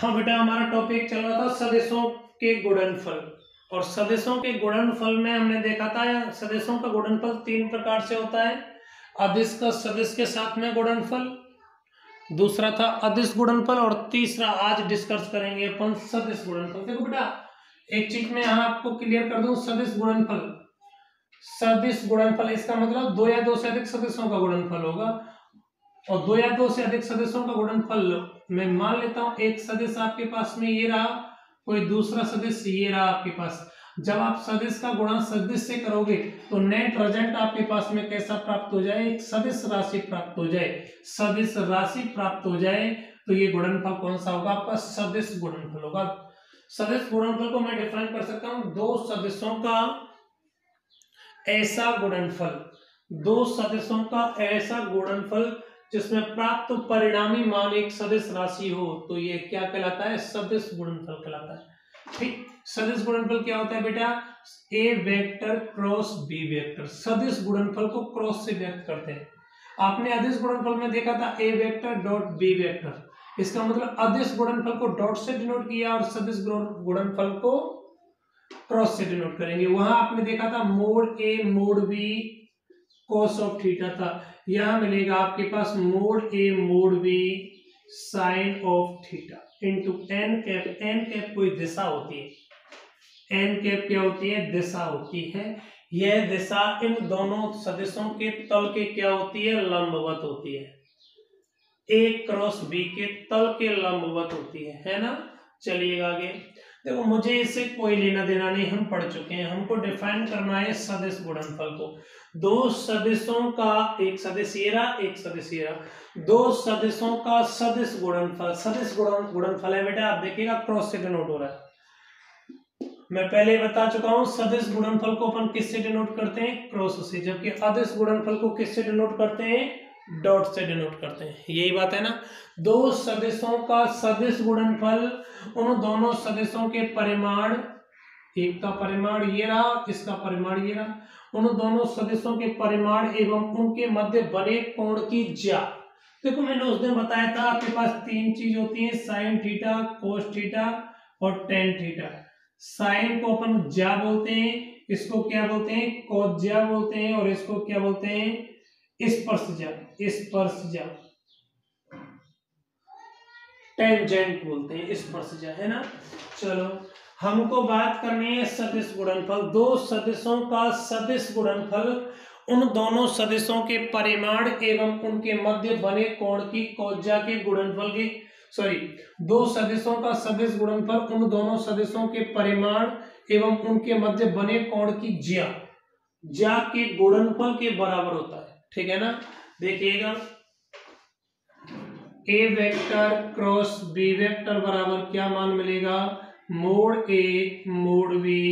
हाँ बेटा, हमारा टॉपिक चल रहा था सदिशों के गुणनफल। और सदिशों के गुणनफल में हमने देखा था सदिशों का गुणनफल तीन प्रकार से होता है। अदिश का सदिश के साथ में गुणनफल, दूसरा था अदिश गुणनफल, और तीसरा आज डिस्कस करेंगे अपन सदिश गुणनफल। देखो बेटा, एक चीज में यहाँ आपको क्लियर कर दूं, सदिश गुणनफल। सदिश गुणनफल इसका मतलब दो या दो से अधिक सदिशों का गुणनफल होगा। और दो या दो से अधिक सदिशों का गुणनफल मैं मान लेता हूं एक सदिश आपके पास में ये रहा, कोई दूसरा सदिश ये रहा आपके पास। जब आप सदिश का गुणा सदिश से करोगे तो नेट रिजल्ट आपके पास में कैसा प्राप्त हो जाए, एक सदिश राशि प्राप्त हो जाए। सदिश राशि प्राप्त हो जाए तो ये गुणनफल कौन सा होगा आपका, सदिश गुणनफल होगा। सदिश गुणनफल को मैं डिफाइन कर सकता हूं दो सदिशों का ऐसा गुणनफल, दो सदिशों का ऐसा गुणनफल जिसमें प्राप्त परिणामी मान एक सदिश राशि हो, तो ये क्या कहलाता है, सदिश गुणनफल कहलाता है। ठीक, सदिश गुणनफल क्या होता है बेटा, ए वेक्टर क्रॉस बी वेक्टर। सदिश गुणनफल को क्रॉस से व्यक्त करते हैं। आपने अदिश गुणनफल में देखा था ए वेक्टर डॉट बी वेक्टर, इसका मतलब अदिश गुणनफल को डॉट से डिनोट किया और सदिश गुणनफल को क्रॉस से डिनोट करेंगे। वहां आपने देखा था mod A mod B cos of theta था, यहां मिलेगा आपके पास mod A mod B sine of theta into n cap. N cap कोई दिशा होती है, एन कैप क्या होती है, दिशा होती है। यह दिशा इन दोनों सदिशों के तल के क्या होती है, लंबवत होती है। ए क्रॉस बी के तल के लंबवत होती है ना। चलिए आगे देखो, मुझे इससे कोई लेना देना नहीं, हम पढ़ चुके हैं। हमको डिफाइन करना है सदिश गुणनफल को। दो सदिशों का, एक सदिश ये रहा, एक सदिश ये रहा, दो सदिशों का सदिश गुणनफल। सदिश गुणनफल है बेटा, आप देखिएगा क्रॉस से डिनोट हो रहा है। मैं पहले बता चुका हूं सदिश गुणनफल को अपन किससे डिनोट करते हैं, क्रॉस से, जबकि अदिश गुणनफल को किससे डिनोट करते हैं, डॉट से डिनोट करते हैं। यही बात है ना। दो सदिशों का सदिश गुणनफल, उन दोनों सदिशों के परिमाण, एक का परिमाण ये रहा, इसका परिमाण ये रहा, उन दोनों सदिशों के परिमाण एवं उनके मध्य बने कोण की ज्या। देखो मैंने उस दिन बताया था आपके पास तीन चीज होती है, साइन थीटा, कोस थीटा और टेन थीटा। साइन को अपन ज्या बोलते हैं, इसको क्या बोलते हैं, कोस ज्या बोलते हैं, और इसको क्या बोलते हैं, स्पर्शज्या, स्पर्शज्या, टेंजेंट बोलते हैं, स्पर्शज्या, है ना। चलो हमको बात करनी है सदिश गुणनफल। दो सदिशों का सदिश गुणनफल उन दोनों सदिशों के परिमाण एवं उनके मध्य बने कोण की कोज्या के गुणनफल की, सॉरी, दो सदिशों का सदिश गुणनफल उन दोनों सदिशों के परिमाण एवं उनके मध्य बने कोण की ज्या, ज्या के गुणनफल के बराबर होता है। ठीक है ना। देखिएगा A vector cross B vector बराबर क्या मान मिलेगा, mod A mod B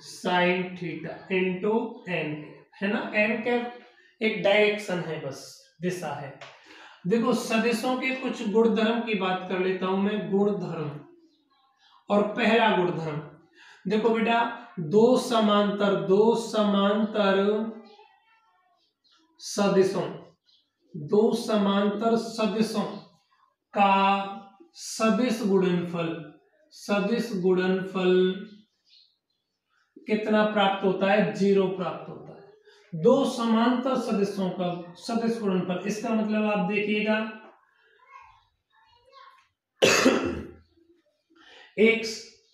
sine theta into n, है ना। एन कैप एक डायरेक्शन है, बस दिशा है। देखो सदिशों के कुछ गुणधर्म की बात कर लेता हूं मैं, गुणधर्म। और पहला गुणधर्म देखो बेटा, दो समांतर सदिशों, दो समांतर सदिशों का सदिश गुणनफल कितना प्राप्त होता है, 0 प्राप्त होता है। दो समांतर सदिशों का सदिश गुणनफल, इसका मतलब आप देखिएगा एक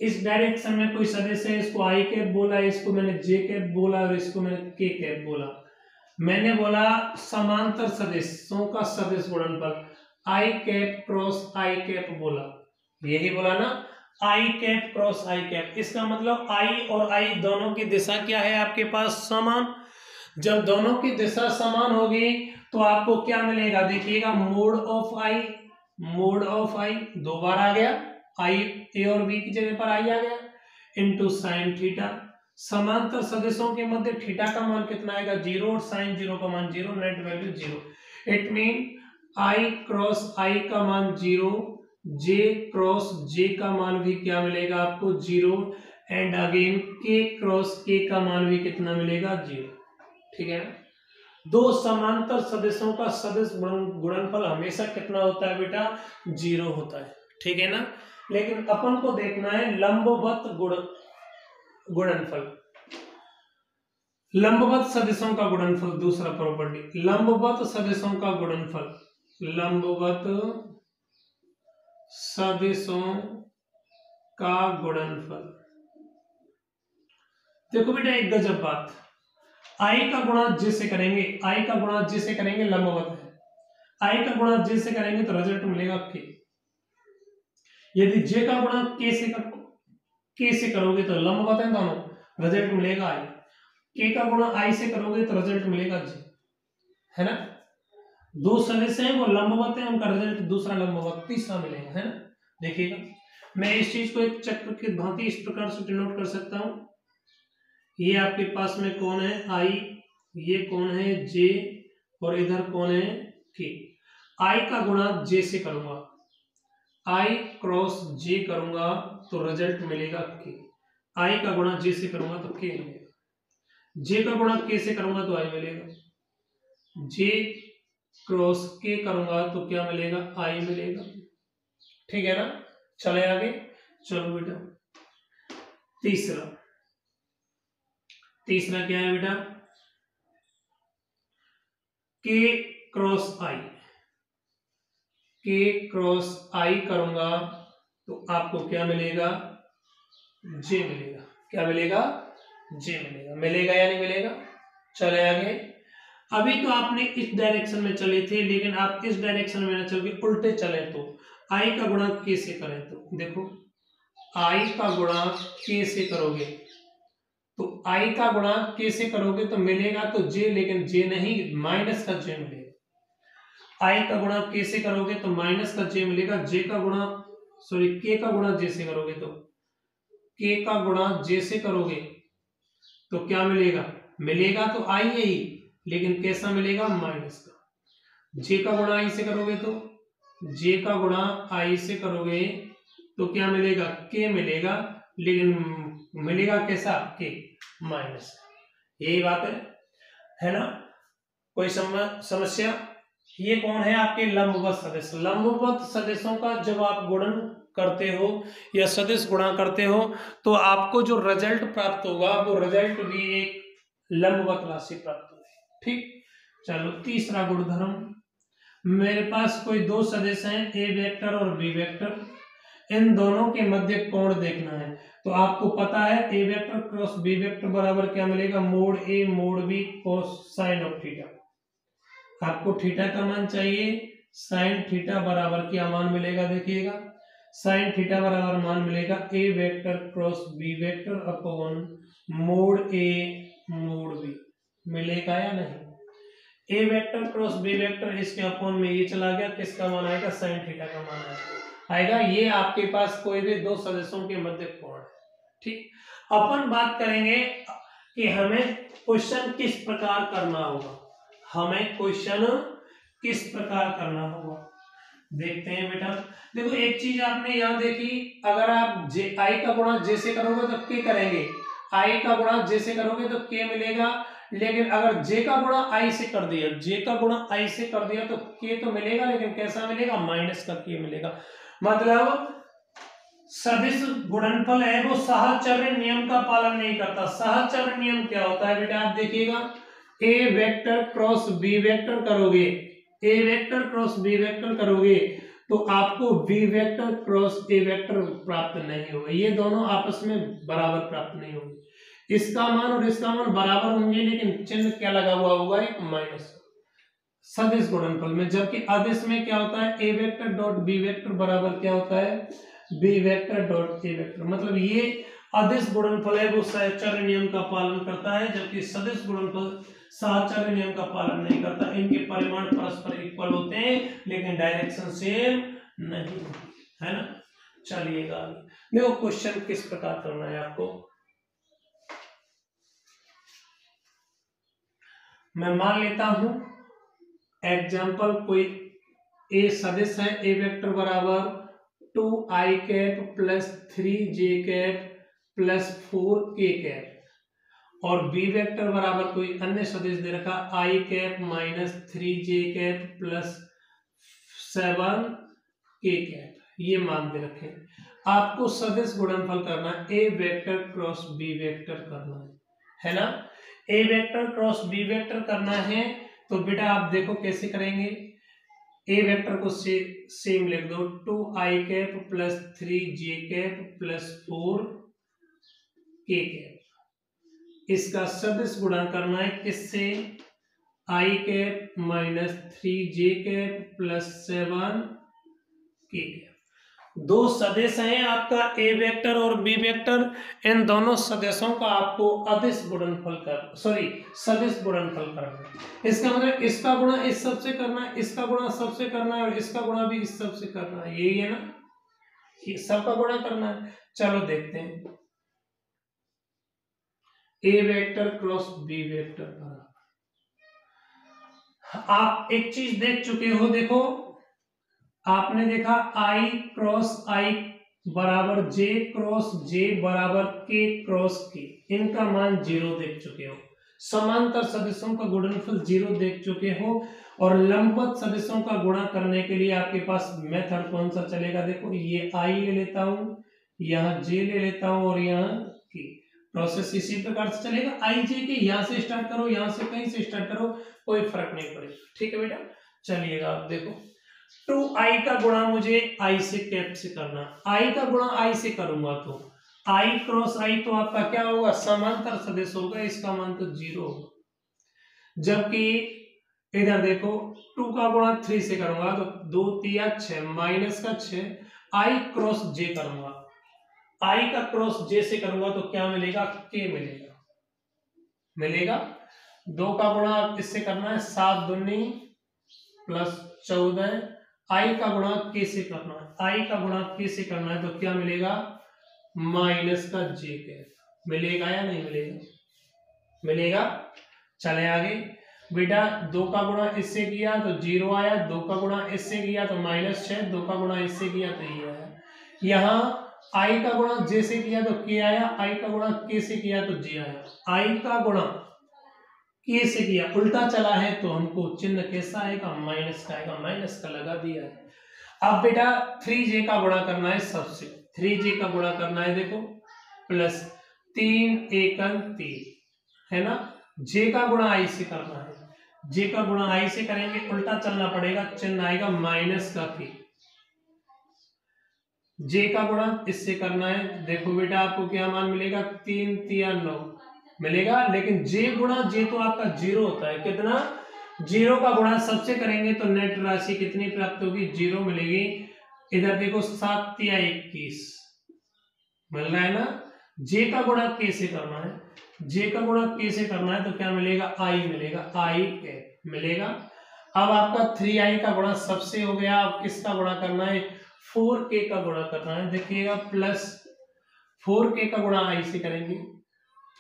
इस डायरेक्शन में कोई सदिश है, इसको आई कैप बोला, इसको मैंने जे कैप बोला और इसको मैंने के कैप बोला। मैंने बोला समांतर सदिशों का सदिश गुणनफल, आई कैप क्रॉस आई कैप बोला, यही बोला ना, आई कैप क्रॉस आई कैप। इसका मतलब आई और आई दोनों की दिशा क्या है आपके पास, समान। जब दोनों की दिशा समान होगी तो आपको क्या मिलेगा, देखिएगा मोड ऑफ आई दो बार आ गया, आई ए और बी की जगह पर आई आ गया, इंटू साइन थीटा। समांतर सदिशों के मध्य थीटा का मान कितना आएगा, 0, और साइन 0 का मान 0, net value 0। It mean i cross i का मान 0, जे क्रॉस जे का मान भी क्या मिलेगा आपको, 0, एंड अगेन के क्रॉस के का मान भी कितना मिलेगा, 0। ठीक है। दो समांतर सदिशों का सदिश गुणनफल हमेशा कितना होता है बेटा, 0 होता है। ठीक है ना। लेकिन अपन को देखना है लंबवत गुणनफल, लंबवत सदिशों का गुणनफल। दूसरा प्रॉपर्टी, लंबवत सदिशों का गुणनफल, लंबवत सदिशों का गुणनफल। देखो बेटा एक गजब बात, आई का गुणा जे से करेंगे, आई का गुणा जे से करेंगे लंबवत है, आई का गुणा जे से करेंगे तो रिजल्ट मिलेगा के। यदि जे का गुणा के से करोगे तो लंबवत है दोनों, रिजल्ट मिलेगा आई। के का गुणा आई से करोगे तो रिजल्ट मिलेगा जे, है ना। दो सदिश हैं वो लंबवत है, उनका रिजल्ट दूसरा लंबवत तीसरा मिलेगा, है ना। देखिएगा मैं इस चीज को एक चक्र की भांति इस प्रकार से डिनोट कर सकता हूं। ये आपके पास में कौन है आई, ये कौन है जे, और इधर कौन है के। आई का गुणा जे से करूंगा, आई क्रॉस जे करूंगा तो रिजल्ट मिलेगा के। आई का गुणा जे से करूंगा तो के मिलेगा, जे का गुणा के से करूंगा तो आई मिलेगा, जे क्रॉस के करूंगा तो क्या मिलेगा आई मिलेगा, ठीक है ना। चले आगे, चलो बेटा तीसरा, तीसरा क्या है बेटा, के क्रॉस आई, के क्रॉस आई करूंगा तो आपको क्या मिलेगा जे मिलेगा, क्या मिलेगा जे मिलेगा, मिलेगा या नहीं मिलेगा। चले आगे, अभी तो आपने इस डायरेक्शन में चले थे, लेकिन आप इस डायरेक्शन में ना चल के उल्टे चले तो आई का गुणा के से करें तो देखो आई का गुणा के से करोगे तो आई का गुणा के से करोगे तो मिलेगा तो जे, लेकिन जे नहीं माइनस का जे मिलेगा। आई का गुणा के से करोगे तो माइनस का जे मिलेगा, जे का गुणा सॉरी के का गुणा जे से करोगे तो के का गुणा जे से करोगे तो क्या मिलेगा, मिलेगा तो आई है ही, लेकिन कैसा मिलेगा माइनस का। जे का गुणा आई से करोगे तो जे का गुणा आई से करोगे तो क्या मिलेगा के मिलेगा, लेकिन मिलेगा कैसा के माइनस। यही बात है ना। कोई समस्या। ये कौन है आपके लंबवत सदिश। लंबवत सदिशों का जब आप गुणन करते हो या सदिश गुणा करते हो तो आपको जो रिजल्ट प्राप्त होगा वो रिजल्ट भी एक लंबवत राशि प्राप्त होगी, ठीक। चलो तीसरा गुणधर्म, मेरे पास कोई दो सदिश हैं ए वेक्टर और बी वेक्टर, इन दोनों के मध्य कोण देखना है। तो आपको पता है A vector cross B vector बराबर क्या मिलेगा, mod A mod B cos sine of theta. आपको थीटा का मान चाहिए, साइन थीटा बराबर क्या मान मिलेगा, देखिएगा साइन थीटा बराबर मान मिलेगा A vector cross B vector upon mod A mod B, मिलेगा या नहीं। A vector cross B vector इसके अपॉन में ये चला गया, किसका मान आएगा साइन थीटा का मान आएगा। ये आपके पास कोई भी दो सदिशों के मध्य कोण है, ठीक। अपन बात करेंगे कि हमें क्वेश्चन किस प्रकार करना होगा, हमें क्वेश्चन किस प्रकार करना होगा देखते हैं बेटा। देखो एक चीज आपने यहां देखी, अगर आप जे आई का गुणा जे से करोगे तो के करेंगे, आई का गुणा जे से करोगे तो के मिलेगा, लेकिन अगर जे का गुणा आई से कर दिया, जे का गुणा आई से कर दिया तो के तो मिलेगा, लेकिन कैसा मिलेगा माइनस का के मिलेगा। मतलब सदिश गुणनफल है वो साहचर्य नियम का पालन नहीं करता। साहचर्य नियम क्या होता है बेटा, आप देखिएगा A vector cross B vector करोगे, A vector cross B vector करोगे तो आपको B vector cross A vector प्राप्त नहीं होगा, ये दोनों आपस में बराबर प्राप्त नहीं होंगे। इसका मान और इसका मान बराबर होंगे, लेकिन चिन्ह क्या लगा हुआ होगा, एक माइनस सदिश गुणनफल में। जबकि अदिश में क्या होता है, A vector dot B vector बराबर क्या होता है, B vector dot A vector. मतलब ये अदिश गुणनफल है वो साहचर्य नियम का पालन करता है, जबकि सदिश गुणनफल साहचर्य नियम का पालन नहीं करता। इनके परिमाण परस्पर इक्वल होते हैं लेकिन डायरेक्शन सेम नहीं, है ना। चलिएगा देखो क्वेश्चन किस प्रकार करना है आपको। मैं मान लेता हूं एग्जाम्पल, कोई ए सदिश है, ए वेक्टर बराबर 2i cap plus 3j cap plus 4k cap, और बी वेक्टर बराबर कोई अन्य सदिश दे रखा i cap minus 3j cap plus 7k cap. ये मान दे रखे। आपको सदिश गुणनफल करना है, A vector cross B vector करना है ना। ए वेक्टर क्रॉस बी वेक्टर करना है तो बेटा आप देखो कैसे करेंगे। ए वेक्टर को सेम लिख दो, 2i cap plus 3j cap plus 4k cap. इसका सदिश गुणा करना है किससे, i cap minus 3j cap plus 7k cap. दो सदिश हैं आपका ए वेक्टर और बी वेक्टर, इन दोनों सदिशों का आपको अदिश गुणनफल कर सदिश गुणनफल करना है। इसका मतलब इसका गुणा इस सब से करना है, इसका गुणा सबसे करना है और इसका गुणा भी इस सब से करना है, यही है ना, ये सबका गुणा करना है। चलो देखते हैं, ए वेक्टर क्रॉस बी वेक्टर पर आप एक चीज देख चुके हो, देखो आपने देखा i क्रॉस i बराबर j क्रॉस j बराबर k क्रॉस k, इनका मान 0 देख चुके हो। समांतर सदिशों का गुणनफल 0 देख चुके हो। और लंबवत सदिशों का गुणा करने के लिए आपके पास मेथड कौन सा चलेगा, देखो ये i ले लेता हूं, यहाँ j ले लेता हूं और यहाँ k। प्रोसेस इसी प्रकार से चलेगा, i j के यहाँ से स्टार्ट करो, यहाँ से कहीं से स्टार्ट करो, कोई फर्क नहीं पड़ेगा। ठीक है बेटा, चलिएगा आप देखो 2i का गुणा मुझे i से कैप से करना, i का गुणा i से करूंगा तो i क्रॉस i तो आपका क्या होगा, समांतर सदिश होगा, इसका मान तो 0 होगा। जबकि इधर देखो 2 का गुणा 3 से करूंगा तो 2 3 6 माइनस का 6, i क्रॉस j करूंगा, i का क्रॉस j से करूंगा तो क्या मिलेगा, k मिलेगा। 2 का गुणा इससे करना है 7 दूनी प्लस 14, i का गुणा k से करना है, i का गुणा k से करना है तो क्या मिलेगा, माइनस का j कैप। मिलेगा या नहीं मिलेगा, मिलेगा। चले आगे बेटा, 2 का गुणा इससे किया तो 0 आया, 2 का गुणा इससे किया तो माइनस 6, 2 का गुणा इससे किया तो ये आया। यहाँ i का गुणा j से किया तो k आया, i का गुणा k से किया तो j आया। i का गुणा k से किया, उल्टा चला है तो हमको चिन्ह कैसा आएगा, माइनस का आएगा, माइनस का लगा दिया है। अब बेटा 3j का गुणा करना है सबसे, 3j का गुणा करना है, देखो प्लस 3 एकम 3 है ना, j का गुणा i से करना है, j का गुणा i से करेंगे, उल्टा चलना पड़ेगा, चिन्ह आएगा माइनस का k। j का गुणा इससे करना है, देखो बेटा आपको क्या मान मिलेगा, 3 3 9 मिलेगा। लेकिन j गुणा j तो आपका 0 होता है, कितना, 0 का गुणा सबसे करेंगे तो नेट राशि कितनी प्राप्त होगी, 0 मिलेगी। इधर देखो 7 3 21 मिल रहा है ना। j का गुणा k से करना है, j का गुणा k से करना है तो क्या मिलेगा, i मिलेगा, i कैप मिलेगा। अब आपका 3i का गुणा सबसे हो गया, अब किसका गुणा करना है, 4k का गुणा करना है। देखिएगा प्लस 4k का गुणा i से करेंगे,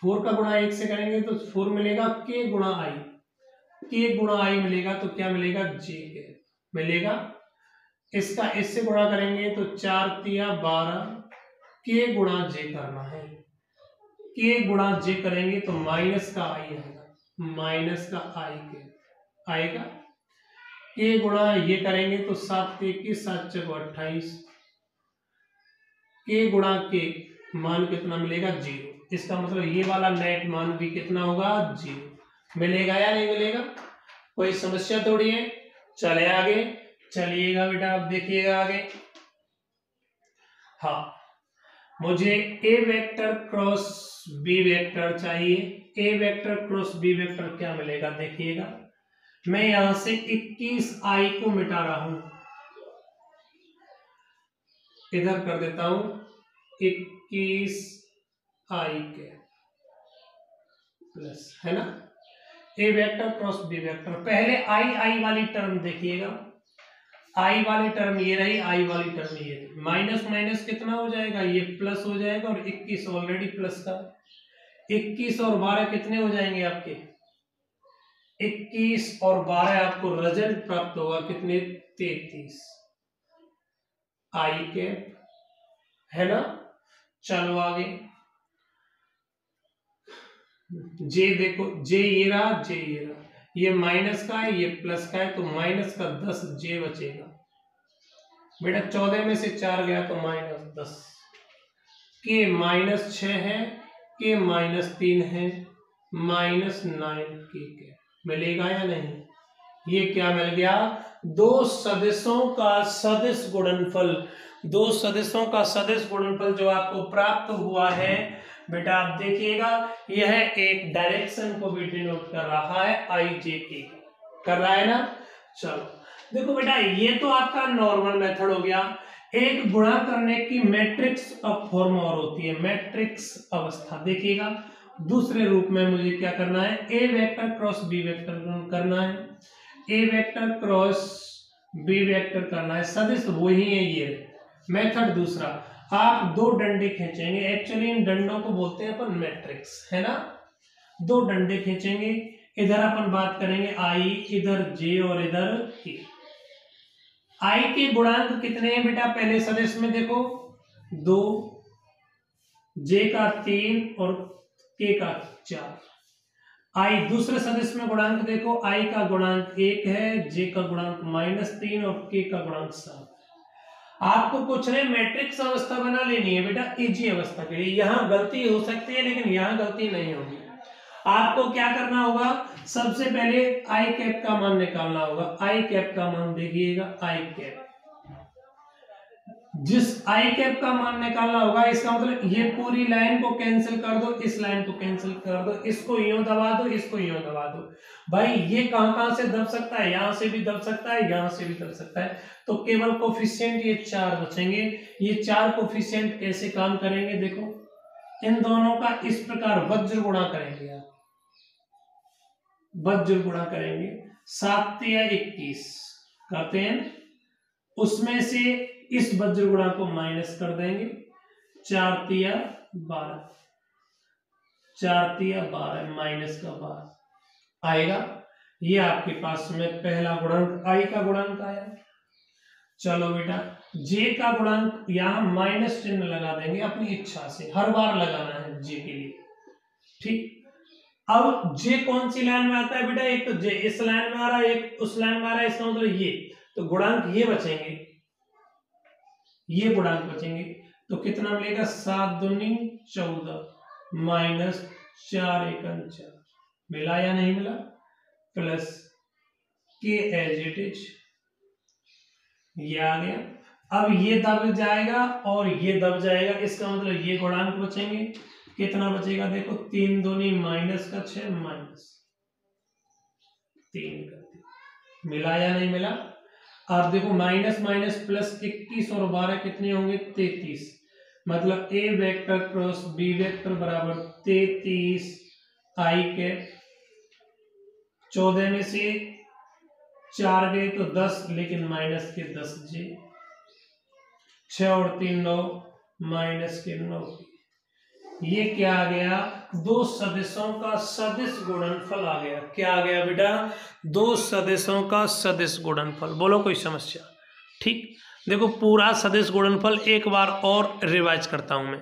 4 का गुणा 1 से करेंगे तो 4 मिलेगा, k गुणा i, k गुणा i मिलेगा तो क्या मिलेगा, j मिलेगा। इसका इससे गुणा करेंगे तो 4 3 12, k गुणा j करना है, k गुणा j करेंगे तो माइनस का i आएगा, माइनस का i के आएगा। k गुणा ये करेंगे तो 7 21 7 28, k गुणा k मान कितना मिलेगा, 0। इसका मतलब ये वाला नेट मान भी कितना होगा, 0 मिलेगा या नहीं मिलेगा, कोई समस्या थोड़ी है। चले आगे, चलिएगा बेटा आप देखिएगा आगे। हाँ, मुझे ए वेक्टर क्रॉस बी वेक्टर चाहिए, ए वेक्टर क्रॉस बी वेक्टर क्या मिलेगा, देखिएगा मैं यहां से 21i को मिटा रहा हूं, इधर कर देता हूं 21i के प्लस, है ना, ए वेक्टर क्रॉस बी वेक्टर। पहले आई वाली टर्म देखिएगा, आई वाली टर्म ये रही, आई वाली टर्म ये रही, माइनस माइनस कितना हो जाएगा, ये प्लस हो जाएगा, और 21 ऑलरेडी प्लस का, 21 और 12 कितने हो जाएंगे आपके, 21 और 12 आपको रिजल्ट प्राप्त होगा कितने, 33 आई के, है ना। चलो आगे, जे देखो, जे ये रहा, जे ये रहा, ये माइनस का है, ये प्लस का है, तो माइनस का 10 जे बचेगा, बेटा 14 में से 4 गया तो -10, के -6 है, के -3 है, -9 के मिलेगा या नहीं? ये क्या मिल गया? दो सदिशों का सदिश गुणनफल, दो सदिशों का सदिश गुणनफल जो आपको प्राप्त हुआ है बेटा, आप देखिएगा यह एक डायरेक्शन को भी डिनोट कर रहा है, IJK कर रहा है ना। चलो देखो बेटा, ये तो आपका नॉर्मल मेथड हो गया। एक गुणा करने की मैट्रिक्स ऑफ फॉर्म और होती है, मैट्रिक्स अवस्था। देखिएगा दूसरे रूप में मुझे क्या करना है, A vector cross B vector करना है, A vector cross B vector करना है, सदिश वही है ये मेथड। दूसरा, आप दो डंडे खींचेंगे, एक्चुअली इन डंडों को बोलते हैं अपन मैट्रिक्स, है ना। दो डंडे खींचेंगे, इधर अपन बात करेंगे आई, इधर जे और इधर के। आई के गुणांक कितने हैं बेटा, पहले सदिश में देखो 2, जे का 3 और के का 4। आई दूसरे सदिश में गुणांक देखो, आई का गुणांक 1 है, जे का गुणांक -3 और के का गुणांक 7। आपको कुछ नहीं, मैट्रिक्स अवस्था बना लेनी है बेटा, इजी अवस्था के लिए। यहां गलती हो सकती है लेकिन यहां गलती नहीं होगी। आपको क्या करना होगा, सबसे पहले आई कैप का मान निकालना होगा। आई कैप का मान देखिएगा, आई कैप, जिस आई कैप का मान निकालना होगा, इसका मतलब ये पूरी लाइन को कैंसिल कर दो, इस लाइन को कैंसिल कर दो, इसको यूं दबा दो, इसको यूं दबा दो। भाई ये कहां से दब सकता है, यहां से भी दब सकता है, यहां से भी दब सकता है, तो केवल कोफिशिएंट ये 4 बचेंगे। ये 4 कोफिशिएंट कैसे काम करेंगे, देखो इन दोनों का इस प्रकार वज्र गुणा करेंगे आप, वज्र गुणा करेंगे, 7 या 21 करते हैं, उसमें से इस वज्र गुणा को माइनस कर देंगे, 4 तिया 12, 4 तिया 12 माइनस का 12 आएगा। ये आपके पास में पहला गुणांक आई का गुणांक आया। चलो बेटा, जे का गुणांक यहां माइनस चिन्ह लगा देंगे अपनी इच्छा से, हर बार लगाना है जे के लिए, ठीक। अब जे कौन सी लाइन में आता है बेटा, एक तो जे इस लाइन में आ रहा है, एक उस लाइन में आ रहा है, इसका मतलब ये, तो गुणांक ये बचेंगे, ये गुणांक बचेंगे, तो कितना मिलेगा, 7 दूनी 14 -4 एकम 4, मिला या नहीं मिला, प्लस के एज इट इज, ये आ गया। अब ये दब जाएगा और ये दब जाएगा, इसका मतलब ये गुणांक बचेंगे, कितना बचेगा देखो, 3 दूनी -6 -3 कर, मिला या नहीं मिला। आप देखो माइनस माइनस प्लस 21 और 12 कितने होंगे, 33, मतलब ए वेक्टर क्रॉस बी वेक्टर बराबर 33 आई कैप। 14 में से 4 गए तो 10, लेकिन माइनस के 10 जे, 6 और 3 9 माइनस के 9। ये क्या आ गया, दो सदिशों का सदिश गुणनफल आ गया। क्या आ गया बेटा, दो सदिशों का सदिश गुणनफल। बोलो कोई समस्या, ठीक। देखो पूरा सदिश गुणनफल एक बार और रिवाइज करता हूं मैं।